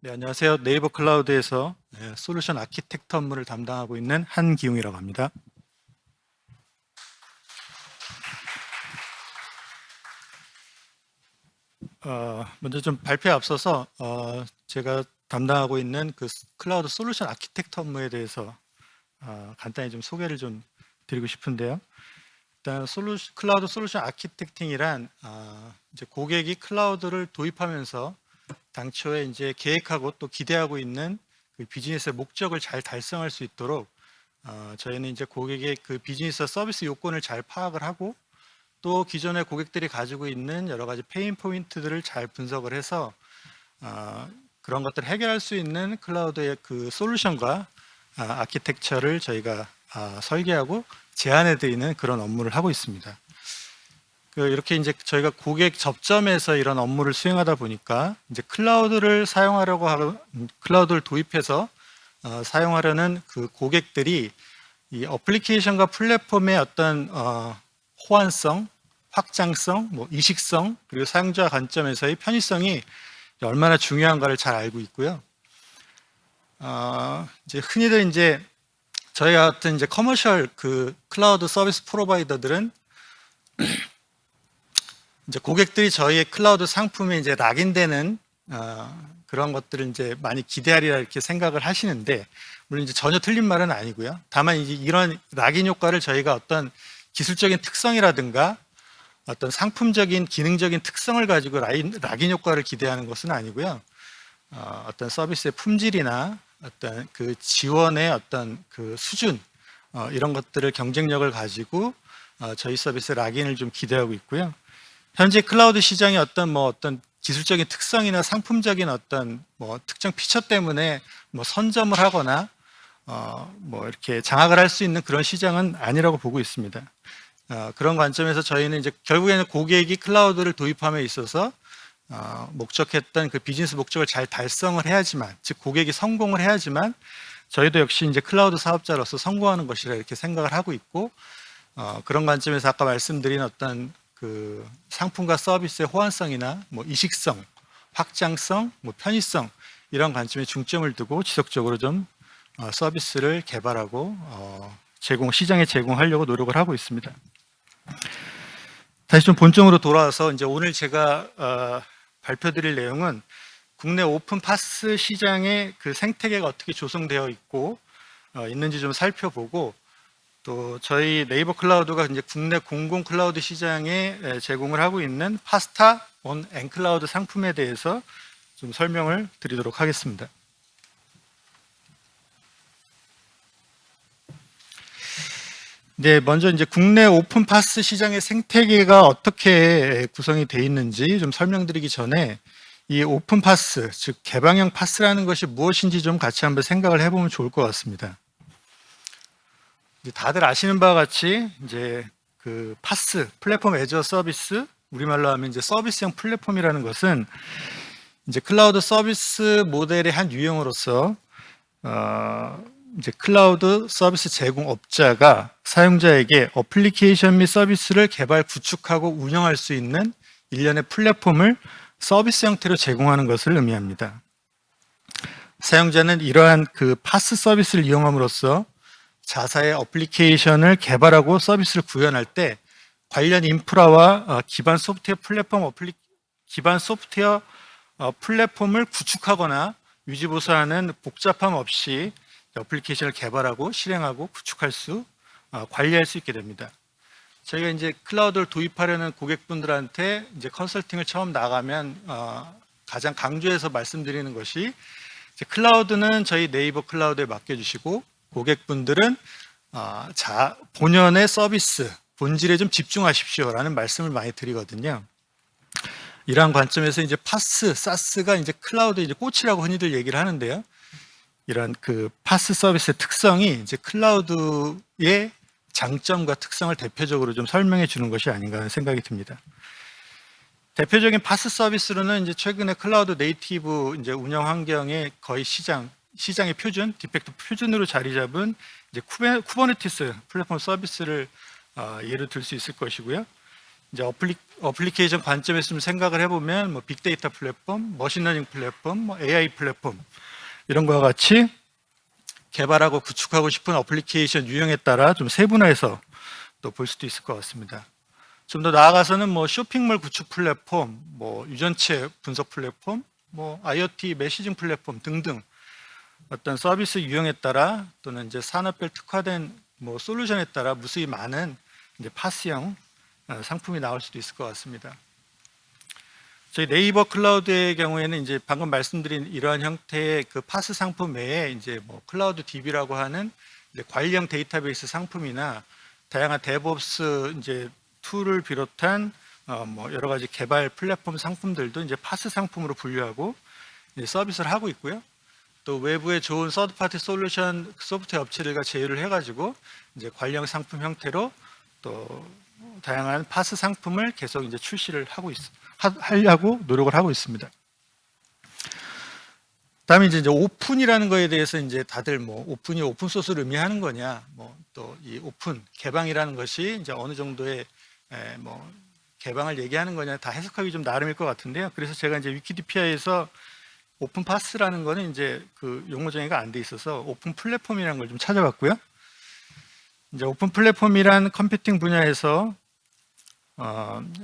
네, 안녕하세요. 네이버 클라우드에서 솔루션 아키텍트 업무를 담당하고 있는 한기웅이라고 합니다. 먼저 좀 발표에 앞서서 제가 담당하고 있는 그 클라우드 솔루션 아키텍트 업무에 대해서 간단히 좀 소개를 좀 드리고 싶은데요. 일단 클라우드 솔루션 아키텍팅이란 이제 고객이 클라우드를 도입하면서 당초에 이제 계획하고 또 기대하고 있는 그 비즈니스의 목적을 잘 달성할 수 있도록 저희는 이제 고객의 그 비즈니스 서비스 요건을 잘 파악을 하고 또 기존의 고객들이 가지고 있는 여러 가지 페인 포인트들을 잘 분석을 해서 그런 것들을 해결할 수 있는 클라우드의 그 솔루션과 아키텍처를 저희가 설계하고 제안해 드리는 그런 업무를 하고 있습니다. 이렇게 이제 저희가 고객 접점에서 이런 업무를 수행하다 보니까 이제 클라우드를 사용하려고 하고 클라우드를 도입해서 사용하려는 그 고객들이 이 어플리케이션과 플랫폼의 어떤 호환성, 확장성, 뭐 이식성 그리고 사용자 관점에서의 편의성이 얼마나 중요한가를 잘 알고 있고요. 이제 흔히들 이제 저희 같은 이제 커머셜 그 클라우드 서비스 프로바이더들은 이제 고객들이 저희의 클라우드 상품에 이제 락인되는 그런 것들을 이제 많이 기대하리라 이렇게 생각을 하시는데 물론 이제 전혀 틀린 말은 아니고요. 다만 이제 이런 락인 효과를 저희가 어떤 기술적인 특성이라든가 어떤 상품적인 기능적인 특성을 가지고 락인 효과를 기대하는 것은 아니고요. 어떤 서비스의 품질이나 어떤 그 지원의 어떤 그 수준 이런 것들을 경쟁력을 가지고 저희 서비스 락인을 좀 기대하고 있고요. 현재 클라우드 시장의 어떤 기술적인 특성이나 상품적인 어떤 뭐 특정 피처 때문에 뭐 선점을 하거나 뭐 이렇게 장악을 할 수 있는 그런 시장은 아니라고 보고 있습니다. 그런 관점에서 저희는 이제 결국에는 고객이 클라우드를 도입함에 있어서 목적했던 그 비즈니스 목적을 잘 달성을 해야지만, 즉 고객이 성공을 해야지만 저희도 역시 이제 클라우드 사업자로서 성공하는 것이라 이렇게 생각을 하고 있고 그런 관점에서 아까 말씀드린 어떤 그 상품과 서비스의 호환성이나 뭐 이식성, 확장성, 뭐 편의성 이런 관점에 중점을 두고 지속적으로 좀 서비스를 개발하고 시장에 제공하려고 노력을 하고 있습니다. 다시 좀 본점으로 돌아와서 이제 오늘 제가 발표드릴 내용은 국내 오픈 파스 시장의 그 생태계가 어떻게 조성되어 있고 있는지 좀 살펴보고 또 저희 네이버 클라우드가 이제 국내 공공 클라우드 시장에 제공을 하고 있는 파스타 온 엔클라우드 상품에 대해서 좀 설명을 드리도록 하겠습니다. 네, 먼저 이제 국내 오픈 파스 시장의 생태계가 어떻게 구성이 되어 있는지 좀 설명드리기 전에 이 오픈 파스, 즉 개방형 파스라는 것이 무엇인지 좀 같이 한번 생각을 해보면 좋을 것 같습니다. 다들 아시는 바와 같이 이제 그 파스 플랫폼 애저 서비스 우리말로 하면 이제 서비스형 플랫폼이라는 것은 이제 클라우드 서비스 모델의 한 유형으로서 이제 클라우드 서비스 제공업자가 사용자에게 어플리케이션 및 서비스를 개발, 구축하고 운영할 수 있는 일련의 플랫폼을 서비스 형태로 제공하는 것을 의미합니다. 사용자는 이러한 그 파스 서비스를 이용함으로써 자사의 어플리케이션을 개발하고 서비스를 구현할 때 관련 인프라와 기반 소프트웨어 플랫폼을 구축하거나 유지 보수하는 복잡함 없이 어플리케이션을 개발하고 실행하고 구축할 관리할 수 있게 됩니다. 저희가 이제 클라우드를 도입하려는 고객분들한테 이제 컨설팅을 처음 나가면 가장 강조해서 말씀드리는 것이 클라우드는 저희 네이버 클라우드에 맡겨주시고 고객분들은 본연의 서비스, 본질에 좀 집중하십시오라는 말씀을 많이 드리거든요. 이러한 관점에서 이제 파스, 사스가 이제 클라우드 이제 꽃이라고 흔히들 얘기를 하는데요. 이런 그 파스 서비스의 특성이 이제 클라우드의 장점과 특성을 대표적으로 좀 설명해 주는 것이 아닌가 하는 생각이 듭니다. 대표적인 파스 서비스로는 이제 최근에 클라우드 네이티브 이제 운영 환경의 거의 시장의 표준, 디팩트 표준으로 자리 잡은 이제 쿠버네티스 플랫폼 서비스를 예로 들 수 있을 것이고요. 이제 어플리케이션 관점에서 좀 생각을 해보면 뭐 빅데이터 플랫폼, 머신러닝 플랫폼, 뭐 AI 플랫폼 이런 거와 같이 개발하고 구축하고 싶은 어플리케이션 유형에 따라 좀 세분화해서 또 볼 수도 있을 것 같습니다. 좀 더 나아가서는 뭐 쇼핑몰 구축 플랫폼, 뭐 유전체 분석 플랫폼, 뭐 IoT 메시징 플랫폼 등등 어떤 서비스 유형에 따라 또는 이제 산업별 특화된 뭐 솔루션에 따라 무수히 많은 이제 파스형 상품이 나올 수도 있을 것 같습니다. 저희 네이버 클라우드의 경우에는 이제 방금 말씀드린 이러한 형태의 그 파스 상품 외에 이제 뭐 클라우드 DB라고 하는 이제 관리형 데이터베이스 상품이나 다양한 데브옵스 이제 툴을 비롯한 뭐 여러 가지 개발 플랫폼 상품들도 이제 파스 상품으로 분류하고 이제 서비스를 하고 있고요. 또 외부의 좋은 서드파티 솔루션 소프트웨어 업체들과 제휴를 해가지고 이제 관리형 상품 형태로 또 다양한 파스 상품을 계속 이제 출시를 하려고 노력을 하고 있습니다. 다음에 이제 오픈이라는 거에 대해서 이제 다들 뭐 오픈이 오픈 소스를 의미하는 거냐, 뭐 또 이 오픈 개방이라는 것이 이제 어느 정도의 뭐 개방을 얘기하는 거냐 다 해석하기 좀 나름일 것 같은데요. 그래서 제가 이제 위키디피아에서 오픈 파스라는 거는 이제 그 용어 정의가 안 돼 있어서 오픈 플랫폼이라는 걸 좀 찾아봤고요. 이제 오픈 플랫폼이란 컴퓨팅 분야에서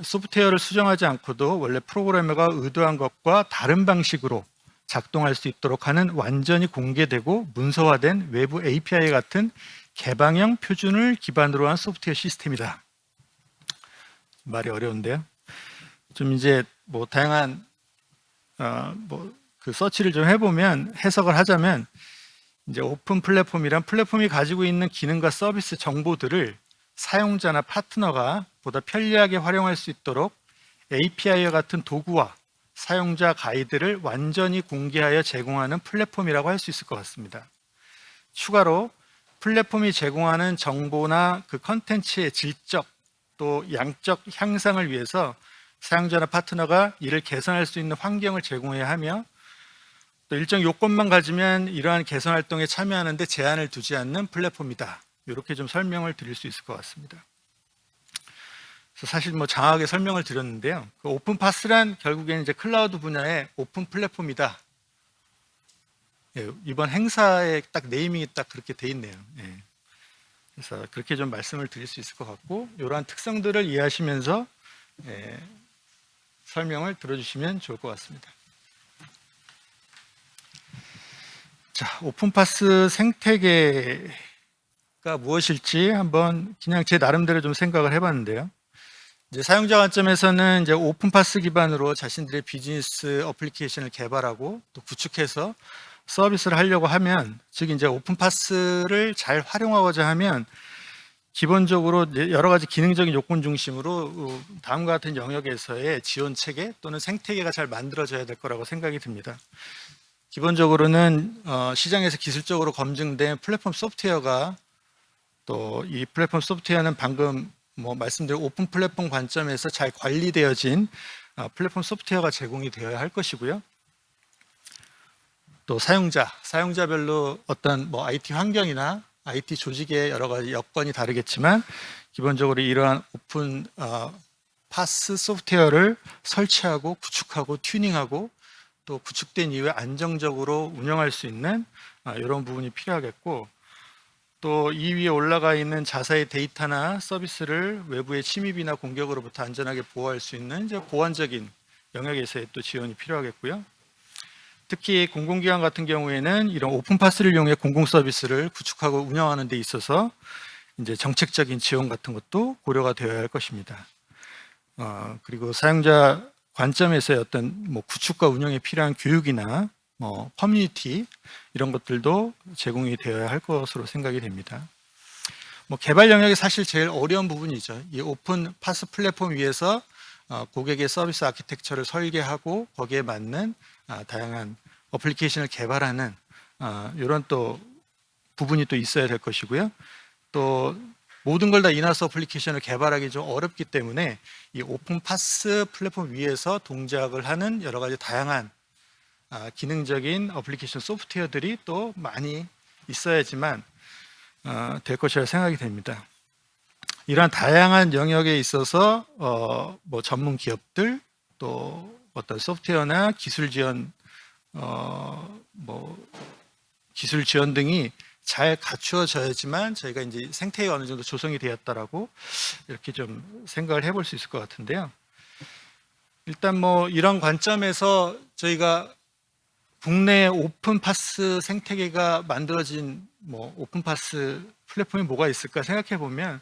소프트웨어를 수정하지 않고도 원래 프로그래머가 의도한 것과 다른 방식으로 작동할 수 있도록 하는 완전히 공개되고 문서화된 외부 API 같은 개방형 표준을 기반으로 한 소프트웨어 시스템이다. 말이 어려운데요. 좀 이제 뭐 다양한 뭐 그 서치를 좀 해보면 해석을 하자면 이제 오픈 플랫폼이란 플랫폼이 가지고 있는 기능과 서비스 정보들을 사용자나 파트너가 보다 편리하게 활용할 수 있도록 API와 같은 도구와 사용자 가이드를 완전히 공개하여 제공하는 플랫폼이라고 할 수 있을 것 같습니다. 추가로 플랫폼이 제공하는 정보나 그 컨텐츠의 질적 또 양적 향상을 위해서 사용자나 파트너가 이를 개선할 수 있는 환경을 제공해야 하며 또 일정 요건만 가지면 이러한 개선 활동에 참여하는데 제한을 두지 않는 플랫폼이다. 이렇게 좀 설명을 드릴 수 있을 것 같습니다. 그래서 사실 뭐 장하게 설명을 드렸는데요. 그 오픈 파스란 결국에는 이제 클라우드 분야의 오픈 플랫폼이다. 예, 이번 행사에 딱 네이밍이 딱 그렇게 돼 있네요. 예. 그래서 그렇게 좀 말씀을 드릴 수 있을 것 같고 이러한 특성들을 이해하시면서 설명을 들어주시면 좋을 것 같습니다. 자, 오픈파스 생태계가 무엇일지 한번 그냥 제 나름대로 좀 생각을 해봤는데요. 이제 사용자 관점에서는 이제 오픈파스 기반으로 자신들의 비즈니스 어플리케이션을 개발하고 또 구축해서 서비스를 하려고 하면, 즉 이제 오픈파스를 잘 활용하고자 하면 기본적으로 여러 가지 기능적인 요건 중심으로 다음과 같은 영역에서의 지원 체계 또는 생태계가 잘 만들어져야 될 거라고 생각이 듭니다. 기본적으로는 시장에서 기술적으로 검증된 플랫폼 소프트웨어가 또 이 플랫폼 소프트웨어는 방금 뭐 말씀드린 오픈 플랫폼 관점에서 잘 관리되어진 플랫폼 소프트웨어가 제공이 되어야 할 것이고요. 또 사용자별로 어떤 뭐 IT 환경이나 IT 조직의 여러 가지 여건이 다르겠지만 기본적으로 이러한 오픈 파스 소프트웨어를 설치하고 구축하고 튜닝하고 또 구축된 이후에 안정적으로 운영할 수 있는 이런 부분이 필요하겠고, 또 이 위에 올라가 있는 자사의 데이터나 서비스를 외부의 침입이나 공격으로부터 안전하게 보호할 수 있는 이제 보안적인 영역에서의 또 지원이 필요하겠고요. 특히 공공기관 같은 경우에는 이런 오픈파스를 이용해 공공 서비스를 구축하고 운영하는 데 있어서 이제 정책적인 지원 같은 것도 고려가 되어야 할 것입니다. 그리고 사용자 관점에서의 어떤 뭐 구축과 운영에 필요한 교육이나 뭐 커뮤니티 이런 것들도 제공이 되어야 할 것으로 생각이 됩니다. 뭐 개발 영역이 사실 제일 어려운 부분이죠. 이 오픈 파스 플랫폼 위에서 고객의 서비스 아키텍처를 설계하고 거기에 맞는 다양한 어플리케이션을 개발하는 이런 또 부분이 또 있어야 될 것이고요. 또 모든 걸 다 인하우스 어플리케이션을 개발하기 좀 어렵기 때문에 이 오픈 파스 플랫폼 위에서 동작을 하는 여러 가지 다양한 기능적인 어플리케이션 소프트웨어들이 또 많이 있어야지만 될 것이라 생각이 됩니다. 이러한 다양한 영역에 있어서 뭐 전문 기업들 또 어떤 소프트웨어나 기술 지원 뭐 기술 지원 등이 잘 갖추어져야지만 저희가 이제 생태계가 어느 정도 조성이 되었다라고 이렇게 좀 생각을 해볼 수 있을 것 같은데요. 일단 뭐 이런 관점에서 저희가 국내 오픈파스 생태계가 만들어진 뭐 오픈파스 플랫폼이 뭐가 있을까 생각해 보면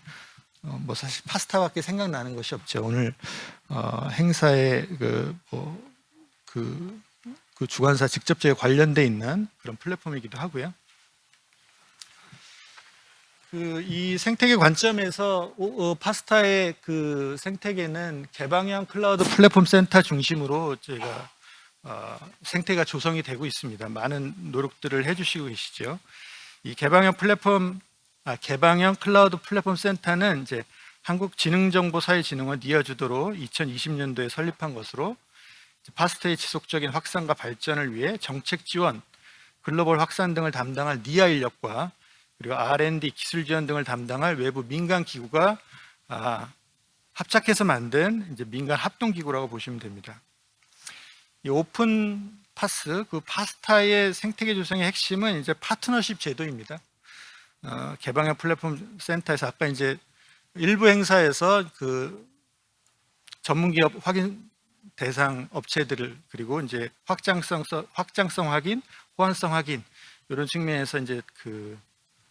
뭐 사실 파스타밖에 생각나는 것이 없죠. 오늘 행사에 그 주관사 직접적으로 관련돼 있는 그런 플랫폼이기도 하고요. 이 생태계 관점에서 파스타의 그 생태계는 개방형 클라우드 플랫폼 센터 중심으로 저희가 생태가 조성이 되고 있습니다. 많은 노력들을 해주시고 계시죠. 이 개방형 클라우드 플랫폼 센터는 이제 한국지능정보사회진흥원 니아 주도로 2020년도에 설립한 것으로 파스타의 지속적인 확산과 발전을 위해 정책 지원, 글로벌 확산 등을 담당할 니아 인력과 그리고 R&D 기술 지원 등을 담당할 외부 민간 기구가 합작해서 만든 이제 민간 합동 기구라고 보시면 됩니다. 이 오픈 파스, 그 파스타의 생태계 조성의 핵심은 이제 파트너십 제도입니다. 개방형 플랫폼 센터에서 아까 이제 일부 행사에서 그 전문기업 확인 대상 업체들을 그리고 이제 확장성 확인, 호환성 확인 이런 측면에서 이제 그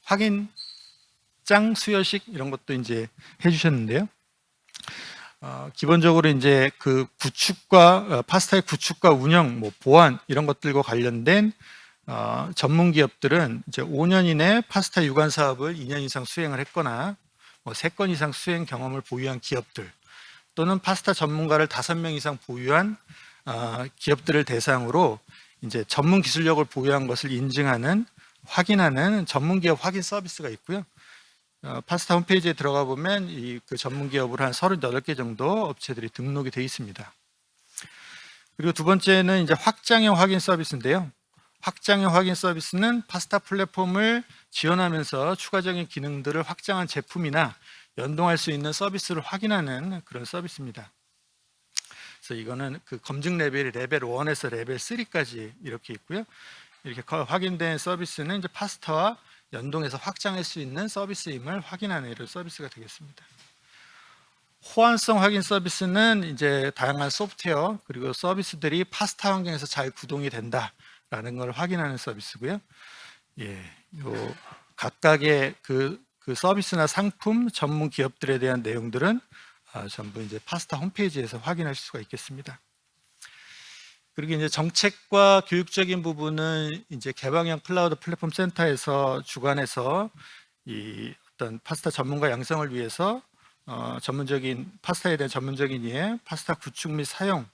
확인장 수여식 이런 것도 이제 해주셨는데요. 기본적으로 이제 그 구축과 파스타의 구축과 운영, 뭐 보안 이런 것들과 관련된 전문 기업들은 이제 5년 이내 파스타 유관 사업을 2년 이상 수행을 했거나 뭐 3건 이상 수행 경험을 보유한 기업들 또는 파스타 전문가를 5명 이상 보유한 기업들을 대상으로 이제 전문 기술력을 보유한 것을 인증하는 확인하는 전문기업 확인 서비스가 있고요. 파스타 홈페이지에 들어가 보면 그 전문기업으로 한 38개 정도 업체들이 등록이 되어 있습니다. 그리고 두 번째는 이제 확장형 확인 서비스인데요. 확장형 확인 서비스는 파스타 플랫폼을 지원하면서 추가적인 기능들을 확장한 제품이나 연동할 수 있는 서비스를 확인하는 그런 서비스입니다. 그래서 이거는 그 검증 레벨이 레벨 1에서 레벨 3까지 이렇게 있고요. 이렇게 확인된 서비스는 이제 파스타와 연동해서 확장할 수 있는 서비스임을 확인하는 이런 서비스가 되겠습니다. 호환성 확인 서비스는 이제 다양한 소프트웨어 그리고 서비스들이 파스타 환경에서 잘 구동이 된다라는 걸 확인하는 서비스고요. 요 각각의 그 서비스나 상품 전문 기업들에 대한 내용들은 전부 이제 파스타 홈페이지에서 확인하실 수가 있겠습니다. 그리고 이제 정책과 교육적인 부분은 이제 개방형 클라우드 플랫폼 센터에서 주관해서 이 어떤 파스타 전문가 양성을 위해서 전문적인 파스타에 대한 전문적인 이해, 파스타 구축 및 사용,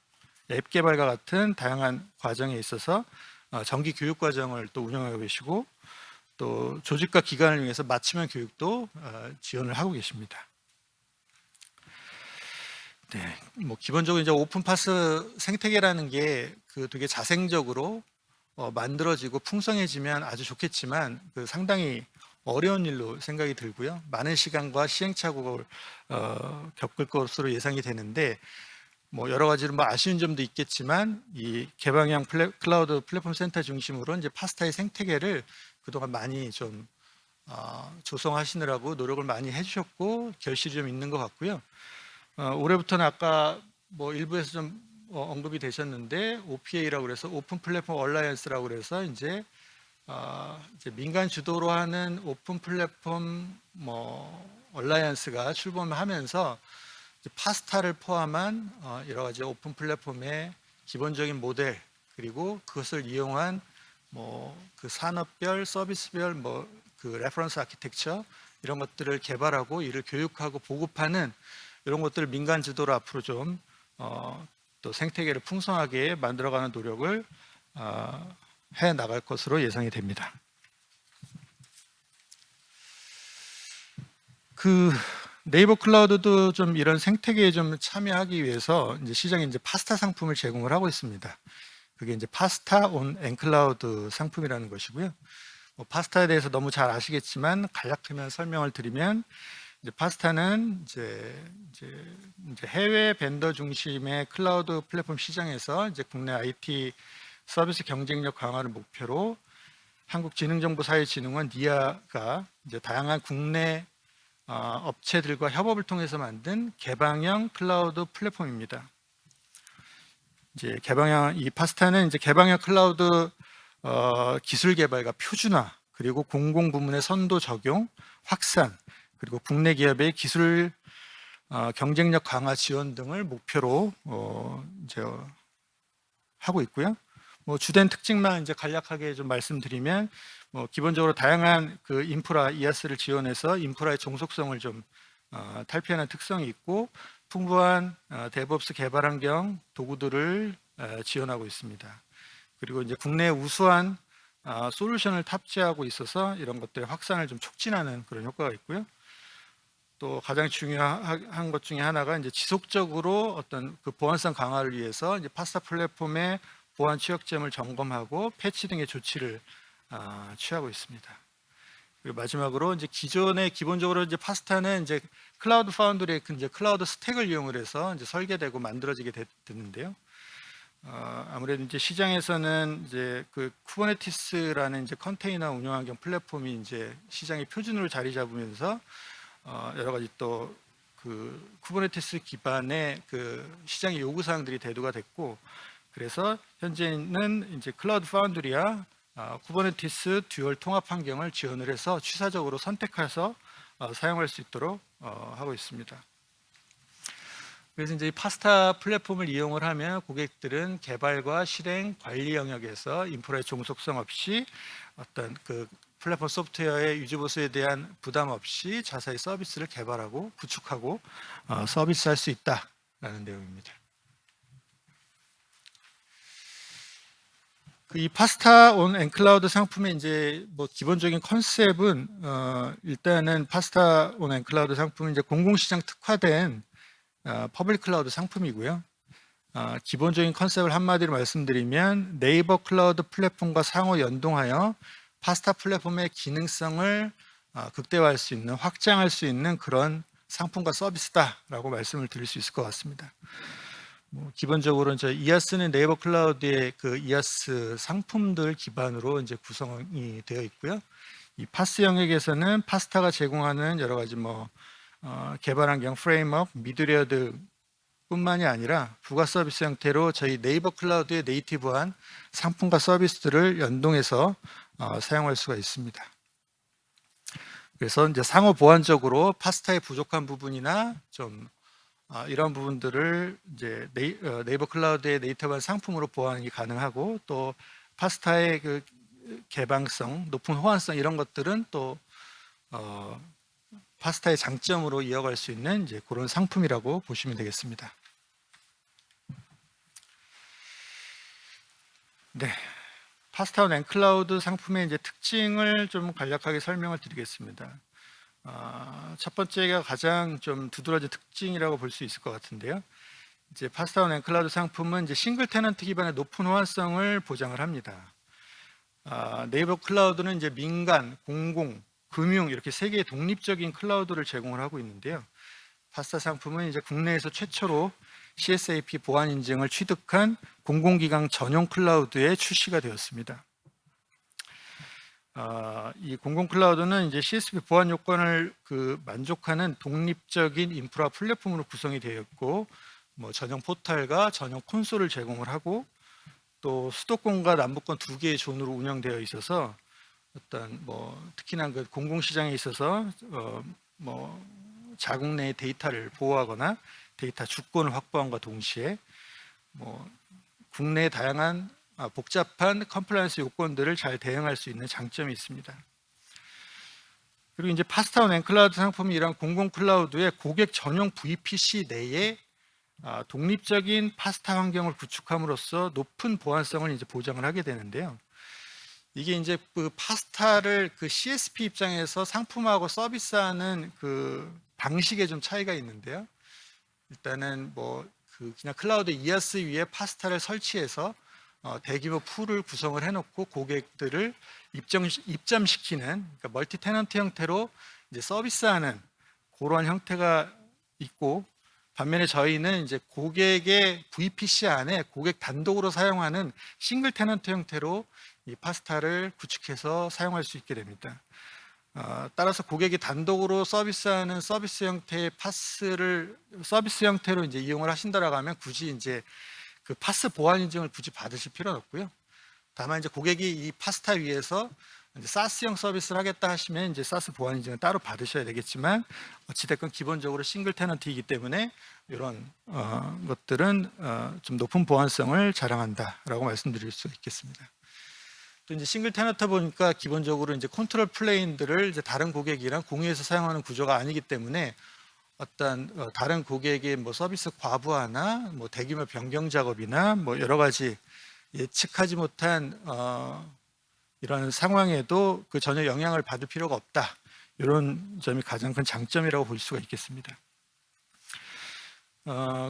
앱 개발과 같은 다양한 과정에 있어서 정기 교육 과정을 또 운영하고 계시고 또 조직과 기관을 위해서 맞춤형 교육도 지원을 하고 계십니다. 네, 뭐 기본적으로 이제 오픈파스 생태계라는 게 그 되게 자생적으로 만들어지고 풍성해지면 아주 좋겠지만 그 상당히 어려운 일로 생각이 들고요. 많은 시간과 시행착오를 겪을 것으로 예상이 되는데 뭐 여러 가지로 뭐 아쉬운 점도 있겠지만 이 개방형 클라우드 플랫폼 센터 중심으로 이제 파스타의 생태계를 그동안 많이 좀 조성하시느라고 노력을 많이 해주셨고 결실이 좀 있는 것 같고요. 올해부터는 아까 뭐 일부에서 좀 언급이 되셨는데 OPA라고 그래서 오픈 플랫폼 얼라이언스라고 그래서 이제 민간 주도로 하는 오픈 플랫폼 뭐 얼라이언스가 출범을 하면서 파스타를 포함한 여러 가지 오픈 플랫폼의 기본적인 모델 그리고 그것을 이용한 뭐 그 산업별 서비스별 뭐 그 레퍼런스 아키텍처 이런 것들을 개발하고 이를 교육하고 보급하는 이런 것들을 민간 주도로 앞으로 좀 또 생태계를 풍성하게 만들어가는 노력을 해 나갈 것으로 예상이 됩니다. 그 네이버 클라우드도 좀 이런 생태계에 좀 참여하기 위해서 이제 시장에 이제 파스타 상품을 제공을 하고 있습니다. 그게 이제 파스타 온 엔클라우드 상품이라는 것이고요. 파스타에 대해서 너무 잘 아시겠지만 간략하면 설명을 드리면 이제 파스타는 이제 해외 벤더 중심의 클라우드 플랫폼 시장에서 이제 국내 IT 서비스 경쟁력 강화를 목표로 한국지능정보사회진흥원 니아가 이제 다양한 국내 업체들과 협업을 통해서 만든 개방형 클라우드 플랫폼입니다. 이제 개방형 이 파스타는 이제 개방형 클라우드 기술 개발과 표준화, 그리고 공공 부문의 선도 적용, 확산, 그리고 국내 기업의 기술 경쟁력 강화 지원 등을 목표로 이제 하고 있고요. 뭐 주된 특징만 이제 간략하게 좀 말씀드리면, 기본적으로 다양한 그 인프라 이아스를 지원해서 인프라의 종속성을 좀 탈피하는 특성이 있고, 풍부한 데브옵스 개발 환경 도구들을 지원하고 있습니다. 그리고 이제 국내 우수한 솔루션을 탑재하고 있어서 이런 것들의 확산을 좀 촉진하는 그런 효과가 있고요. 또 가장 중요한 것 중에 하나가 이제 지속적으로 어떤 그 보안성 강화를 위해서 이제 파스타 플랫폼의 보안 취약점을 점검하고 패치 등의 조치를 취하고 있습니다. 그리고 마지막으로 이제 기존에 기본적으로 이제 파스타는 이제 클라우드 파운드리의 이제 클라우드 스택을 이용을 해서 이제 설계되고 만들어지게 됐는데요. 아무래도 이제 시장에서는 이제 그 쿠버네티스라는 이제 컨테이너 운영 환경 플랫폼이 이제 시장의 표준으로 자리 잡으면서 여러 가지 또 그 쿠버네티스 기반의 그 시장의 요구 사항들이 대두가 됐고, 그래서 현재는 이제 클라우드 파운드리와 쿠버네티스 듀얼 통합 환경을 지원을 해서 취사적으로 선택해서 사용할 수 있도록 하고 있습니다. 그래서 이제 이 파스타 플랫폼을 이용을 하면 고객들은 개발과 실행, 관리 영역에서 인프라의 종속성 없이 어떤 그 플랫폼 소프트웨어의 유지보수에 대한 부담 없이 자사의 서비스를 개발하고 구축하고 서비스할 수 있다라는 내용입니다. 이 파스타 온 엔클라우드 상품의 이제 뭐 기본적인 컨셉은 일단은 파스타 온 엔클라우드 상품은 이제 공공시장 특화된 퍼블릭 클라우드 상품이고요. 기본적인 컨셉을 한마디로 말씀드리면 네이버 클라우드 플랫폼과 상호 연동하여 파스타 플랫폼의 기능성을 극대화할 수 있는, 확장할 수 있는 그런 상품과 서비스다라고 말씀을 드릴 수 있을 것 같습니다. 기본적으로 이제 이아스는 네이버 클라우드의 그 이아스 상품들 기반으로 이제 구성이 되어 있고요. 이 파스 영역에서는 파스타가 제공하는 여러 가지 개발 환경 프레임워크, 미드웨어 뿐만이 아니라 부가 서비스 형태로 저희 네이버 클라우드의 네이티브한 상품과 서비스들을 연동해서 사용할 수가 있습니다. 그래서 이제 상호 보완적으로 파스타의 부족한 부분이나 좀 이런 부분들을 이제 네이버 클라우드의 네이티브한 상품으로 보완이 가능하고, 또 파스타의 그 개방성, 높은 호환성 이런 것들은 또 파스타의 장점으로 이어갈 수 있는 이제 그런 상품이라고 보시면 되겠습니다. 네, 파스타 온 엔클라우드 상품의 이제 특징을 좀 간략하게 설명을 드리겠습니다. 첫 번째가 가장 좀 두드러진 특징이라고 볼 수 있을 것 같은데요. 이제 파스타 온 엔클라우드 상품은 이제 싱글 테넌트 기반의 높은 호환성을 보장을 합니다. 네이버 클라우드는 이제 민간, 공공, 금융 이렇게 세 개의 독립적인 클라우드를 제공을 하고 있는데요. 파스타 상품은 이제 국내에서 최초로 CSAP 보안 인증을 취득한 공공기관 전용 클라우드에 출시가 되었습니다. 이 공공 클라우드는 이제 CSP 보안 요건을 만족하는 독립적인 인프라 플랫폼으로 구성이 되어 있고, 전용 포탈과 전용 콘솔을 제공을 하고, 또 수도권과 남부권 두 개의 존으로 운영되어 있어서 어떤 특히나 그 공공시장에 있어서 자국 내의 데이터를 보호하거나 데이터 주권을 확보함과 동시에 국내의 다양한 복잡한 컴플라이언스 요건들을 잘 대응할 수 있는 장점이 있습니다. 그리고 이제 파스타 온 엔클라우드 상품이 이런 공공 클라우드의 고객 전용 VPC 내에 독립적인 파스타 환경을 구축함으로써 높은 보안성을 이제 보장을 하게 되는데요. 이게 이제 그 파스타를 그 CSP 입장에서 상품하고 서비스하는 그 방식에 좀 차이가 있는데요. 일단은 그냥 클라우드 이아스 위에 파스타를 설치해서 대규모 풀을 구성을 해놓고 고객들을 입점시키는, 그러니까 멀티 테넌트 형태로 이제 서비스하는 그런 형태가 있고, 반면에 저희는 이제 고객의 VPC 안에 고객 단독으로 사용하는 싱글 테넌트 형태로 이 파스타를 구축해서 사용할 수 있게 됩니다. 따라서 고객이 단독으로 서비스하는 서비스 형태의 파스를 서비스 형태로 이제 이용을 하신다라고 하면 굳이 이제 그 파스 보안 인증을 굳이 받으실 필요는 없고요. 다만 이제 고객이 이 파스타 위에서 이제 사스형 서비스를 하겠다 하시면 이제 사스 보안 인증은 따로 받으셔야 되겠지만, 어찌됐건 기본적으로 싱글 테넌트이기 때문에 이런 것들은 좀 높은 보안성을 자랑한다라고 말씀드릴 수 있겠습니다. 또 이제 싱글 테넌트 보니까 기본적으로 이제 컨트롤 플레인들을 이제 다른 고객이랑 공유해서 사용하는 구조가 아니기 때문에 어떤 다른 고객의 뭐 서비스 과부하나 뭐 대규모 변경 작업이나 뭐 여러 가지 예측하지 못한 이런 상황에도 그 전혀 영향을 받을 필요가 없다. 이런 점이 가장 큰 장점이라고 볼 수가 있겠습니다.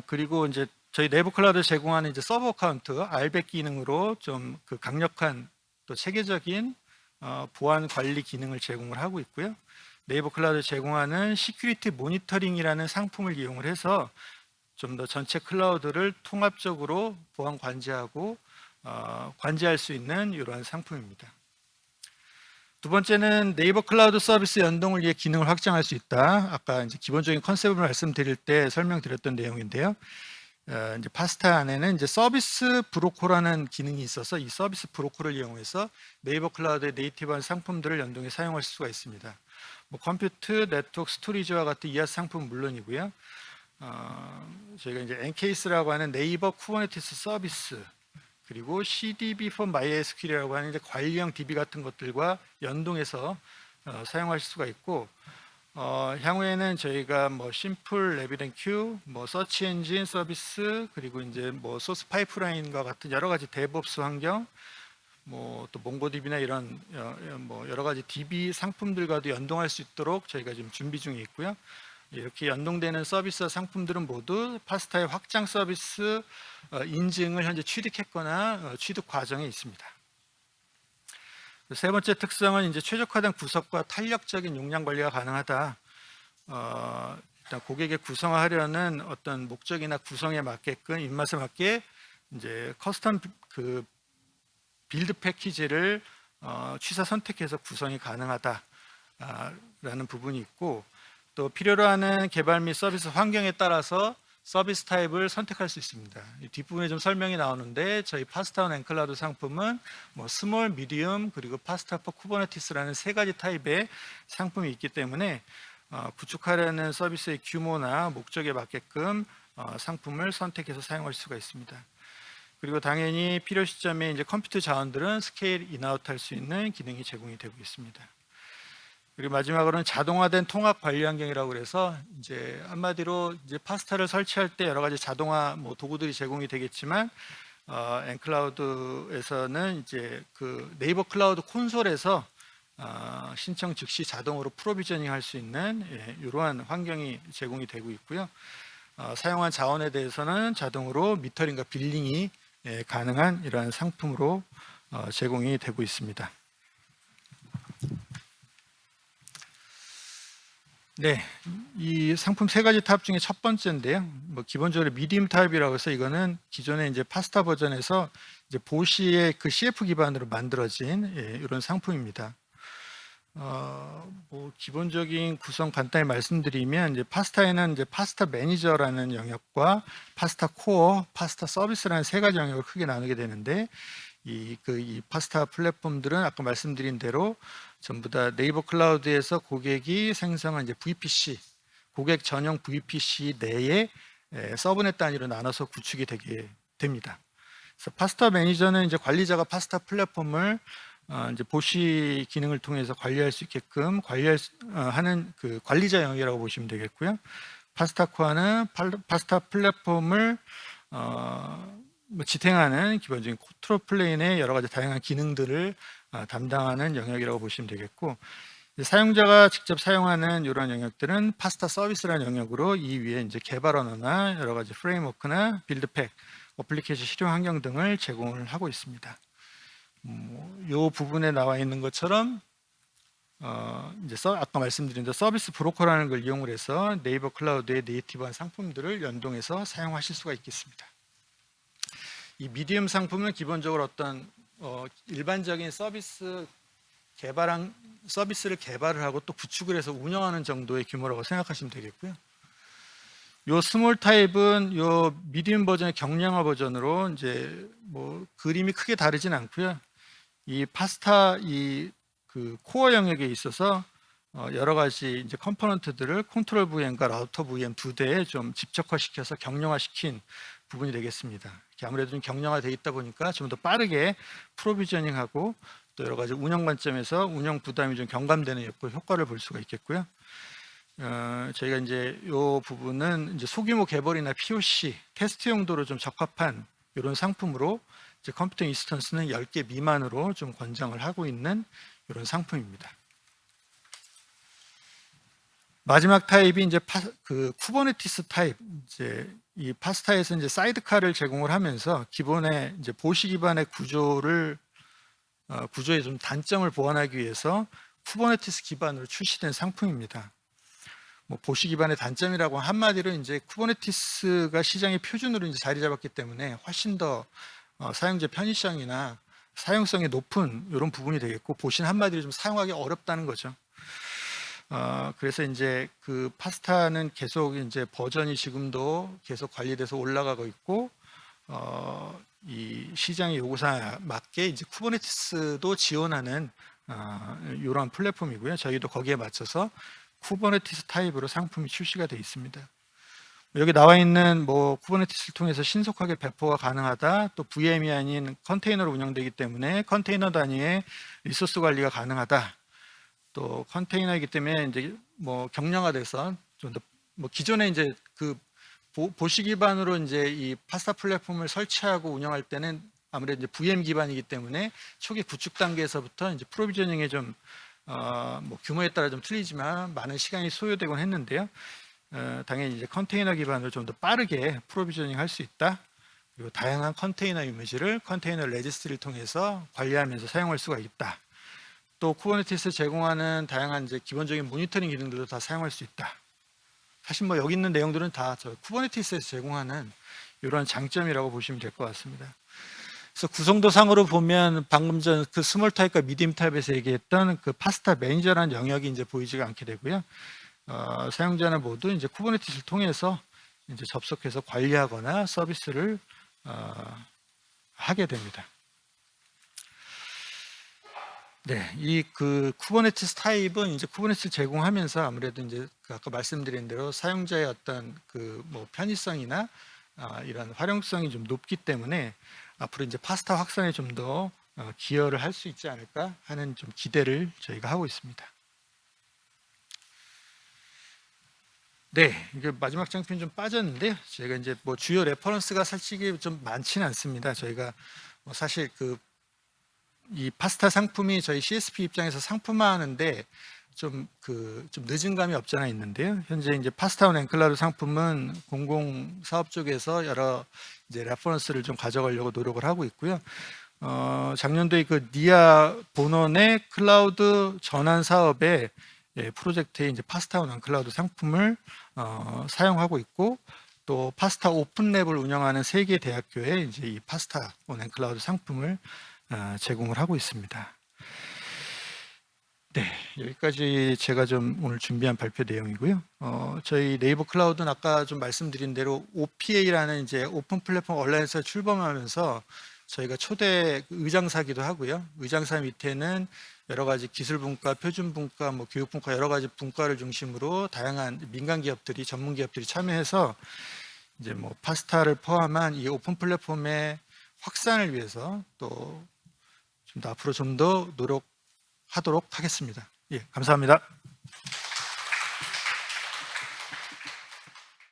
그리고 이제 저희 네이버 클라우드 제공하는 이제 서버 어카운트 RBAC 기능으로 좀 그 강력한 또 체계적인 보안 관리 기능을 제공을 하고 있고요. 네이버 클라우드 제공하는 시큐리티 모니터링이라는 상품을 이용을 해서 좀 더 전체 클라우드를 통합적으로 보안 관제하고 관제할 수 있는 이러한 상품입니다. 두 번째는 네이버 클라우드 서비스 연동을 위해 기능을 확장할 수 있다. 아까 이제 기본적인 컨셉을 말씀드릴 때 설명드렸던 내용인데요. 이제 파스타 안에는 이제 서비스 브로커라는 기능이 있어서 이 서비스 브로커를 이용해서 네이버 클라우드의 네이티브한 상품들을 연동해 사용할 수가 있습니다. 뭐 컴퓨트, 네트워크, 스토리지와 같은 이하스 상품은 물론이고요. 저희가 이제 엔케이스라고 하는 네이버 쿠버네티스 서비스, 그리고 CDB for MySQL이라고 하는 이제 관리형 DB 같은 것들과 연동해서 사용하실 수가 있고, 향후에는 저희가 뭐 심플 레비랭큐, 뭐 서치 엔진 서비스, 그리고 이제 뭐 소스 파이프라인과 같은 여러 가지 데브옵스 환경, 뭐 또 몽고DB나 이런 뭐 여러 가지 DB 상품들과도 연동할 수 있도록 저희가 지금 준비 중에 있고요. 이렇게 연동되는 서비스 상품들은 모두 파스타의 확장 서비스 인증을 현재 취득했거나 취득 과정에 있습니다. 세 번째 특성은 이제 최적화된 구성과 탄력적인 용량 관리가 가능하다. 일단 고객의 구성화하려는 어떤 목적이나 구성에 맞게끔 입맛에 맞게 이제 커스텀 그 빌드 패키지를 취사 선택해서 구성이 가능하다라는 부분이 있고, 또 필요로 하는 개발 및 서비스 환경에 따라서 서비스 타입을 선택할 수 있습니다. 이 뒷부분에 좀 설명이 나오는데, 저희 파스타원 앤클라우드 상품은 뭐 스몰, 미디움, 그리고 파스타 포 쿠버네티스라는 세 가지 타입의 상품이 있기 때문에 구축하려는 서비스의 규모나 목적에 맞게끔 상품을 선택해서 사용할 수가 있습니다. 그리고 당연히 필요 시점에 이제 컴퓨터 자원들은 스케일 인아웃 할 수 있는 기능이 제공이 되고 있습니다. 그리고 마지막으로는 자동화된 통합 관리 환경이라고 그래서 이제 한마디로 이제 파스타를 설치할 때 여러 가지 자동화 뭐 도구들이 제공이 되겠지만, 엔클라우드에서는 이제 그 네이버 클라우드 콘솔에서 신청 즉시 자동으로 프로비저닝 할 수 있는 이러한 환경이 제공이 되고 있고요. 사용한 자원에 대해서는 자동으로 미터링과 빌링이 가능한 이러한 상품으로 제공이 되고 있습니다. 네, 이 상품 세 가지 타입 중에 첫 번째인데요. 뭐 기본적으로 미디움 타입이라고 해서 이거는 기존에 이제 파스타 버전에서 이제 보시의 그 CF 기반으로 만들어진 이런 상품입니다. 뭐 기본적인 구성 간단히 말씀드리면, 이제 파스타에는 이제 파스타 매니저라는 영역과 파스타 코어, 파스타 서비스라는 세 가지 영역을 크게 나누게 되는데, 이 파스타 플랫폼들은 아까 말씀드린 대로 전부 다 네이버 클라우드에서 고객이 생성한 이제 VPC, 고객 전용 VPC 내에 서브넷 단위로 나눠서 구축이 되게 됩니다. 그래서 파스타 매니저는 이제 관리자가 파스타 플랫폼을 이제 보시 기능을 통해서 관리할 수 있게끔 하는 그 관리자 영역이라고 보시면 되겠고요. 파스타 코어는 파스타 플랫폼을 지탱하는 기본적인 컨트롤 플레인의 여러 가지 다양한 기능들을 담당하는 영역이라고 보시면 되겠고, 사용자가 직접 사용하는 이런 영역들은 파스타 서비스라는 영역으로 이 위에 이제 개발 언어나 여러 가지 프레임워크나 빌드팩, 어플리케이션 실용 환경 등을 제공을 하고 있습니다. 이 부분에 나와 있는 것처럼 이제 아까 말씀드린 서비스 브로커라는 걸 이용을 해서 네이버 클라우드의 네이티브한 상품들을 연동해서 사용하실 수가 있겠습니다. 이 미디움 상품은 기본적으로 어떤 일반적인 서비스를 개발을 하고 또 구축을 해서 운영하는 정도의 규모라고 생각하시면 되겠고요. 요 스몰 타입은 요 미디움 버전의 경량화 버전으로 이제 뭐 그림이 크게 다르진 않고요. 이 파스타 그 코어 영역에 있어서 여러 가지 이제 컴포넌트들을 컨트롤 VM과 라우터 VM 두 대에 좀 집적화시켜서 경량화시킨 부분이 되겠습니다. 아무래도 좀 경량화되어 있다 보니까 좀 더 빠르게 프로비저닝하고 또 여러 가지 운영 관점에서 운영 부담이 좀 경감되는 효과를 볼 수가 있겠고요. 저희가 이제 이 부분은 이제 소규모 개발이나 POC 테스트 용도로 좀 적합한 이런 상품으로 이제 컴퓨터 인스턴스는 10개 미만으로 좀 권장을 하고 있는 이런 상품입니다. 마지막 타입이 이제 그 쿠버네티스 타입, 이제 이 파스타에서 이제 사이드카를 제공을 하면서 기본의 이제 보시 기반의 구조의 좀 단점을 보완하기 위해서 쿠버네티스 기반으로 출시된 상품입니다. 뭐 보시 기반의 단점이라고 한마디로 이제 쿠버네티스가 시장의 표준으로 이제 자리 잡았기 때문에 훨씬 더 사용자 편의성이나 사용성이 높은 이런 부분이 되겠고, 보시는 한마디로 좀 사용하기 어렵다는 거죠. 그래서 이제 그 파스타는 계속 이제 버전이 지금도 계속 관리돼서 올라가고 있고, 이 시장의 요구사에 맞게 이제 쿠버네티스도 지원하는 이러한 플랫폼이고요. 저희도 거기에 맞춰서 쿠버네티스 타입으로 상품이 출시가 되어 있습니다. 여기 나와 있는 뭐 쿠버네티스를 통해서 신속하게 배포가 가능하다, 또 VM이 아닌 컨테이너로 운영되기 때문에 컨테이너 단위의 리소스 관리가 가능하다, 또 컨테이너이기 때문에 이제 뭐 경량화돼서 좀 더 뭐 기존에 이제 그 보시 기반으로 이제 이 파스타 플랫폼을 설치하고 운영할 때는 아무래도 이제 VM 기반이기 때문에 초기 구축 단계에서부터 이제 프로비저닝에 좀 뭐 규모에 따라 좀 틀리지만 많은 시간이 소요되곤 했는데요. 당연히 이제 컨테이너 기반으로 좀 더 빠르게 프로비저닝 할 수 있다. 그리고 다양한 컨테이너 이미지를 컨테이너 레지스트리를 통해서 관리하면서 사용할 수가 있다. 또 쿠버네티스 제공하는 다양한 이제 기본적인 모니터링 기능들도 다 사용할 수 있다. 사실 뭐 여기 있는 내용들은 다 저 쿠버네티스에서 제공하는 이런 장점이라고 보시면 될 것 같습니다. 그래서 구성도상으로 보면 방금 전 그 스몰 타입과 미디움 타입에서 얘기했던 그 파스타 매니저라는 영역이 이제 보이지가 않게 되고요. 사용자는 모두 이제 쿠버네티스를 통해서 이제 접속해서 관리하거나 서비스를 하게 됩니다. 네, 이 그 쿠버네티스 타입은 이제 쿠버네티스를 제공하면서 아무래도 이제 그 아까 말씀드린 대로 사용자의 어떤 그 뭐 편의성이나 이런 활용성이 좀 높기 때문에 앞으로 이제 파스타 확산에 좀 더 기여를 할 수 있지 않을까 하는 좀 기대를 저희가 하고 있습니다. 네, 이게 마지막 장편이 좀 빠졌는데요. 제가 이제 뭐 주요 레퍼런스가 솔직히 좀 많지는 않습니다. 저희가 뭐 사실 이 파스타 상품이 저희 CSP 입장에서 상품화하는데 좀 늦은 감이 없지 않아 있는데요. 현재 이제 파스타온 앤클라우드 상품은 공공 사업 쪽에서 여러 이제 레퍼런스를 좀 가져가려고 노력을 하고 있고요. 작년도에 그 니아 본원의 클라우드 전환 사업의 프로젝트에 이제 파스타온 앤클라우드 상품을 사용하고 있고, 또 파스타 오픈랩을 운영하는 세 개 대학교에 이제 이 파스타 온 앤클라우드 상품을 제공을 하고 있습니다. 네, 여기까지 제가 좀 오늘 준비한 발표 내용이고요. 저희 네이버 클라우드는 아까 좀 말씀드린 대로 OPA라는 이제 오픈 플랫폼 얼라이언스에 출범하면서 저희가 초대 의장사기도 하고요. 의장사 밑에는 여러 가지 기술 분과, 표준 분과, 뭐 교육 분과 여러 가지 분과를 중심으로 다양한 민간 기업들이, 전문 기업들이 참여해서 이제 뭐 파스타를 포함한 이 오픈 플랫폼의 확산을 위해서 또 좀 더 앞으로 좀 더 노력하도록 하겠습니다. 예, 감사합니다.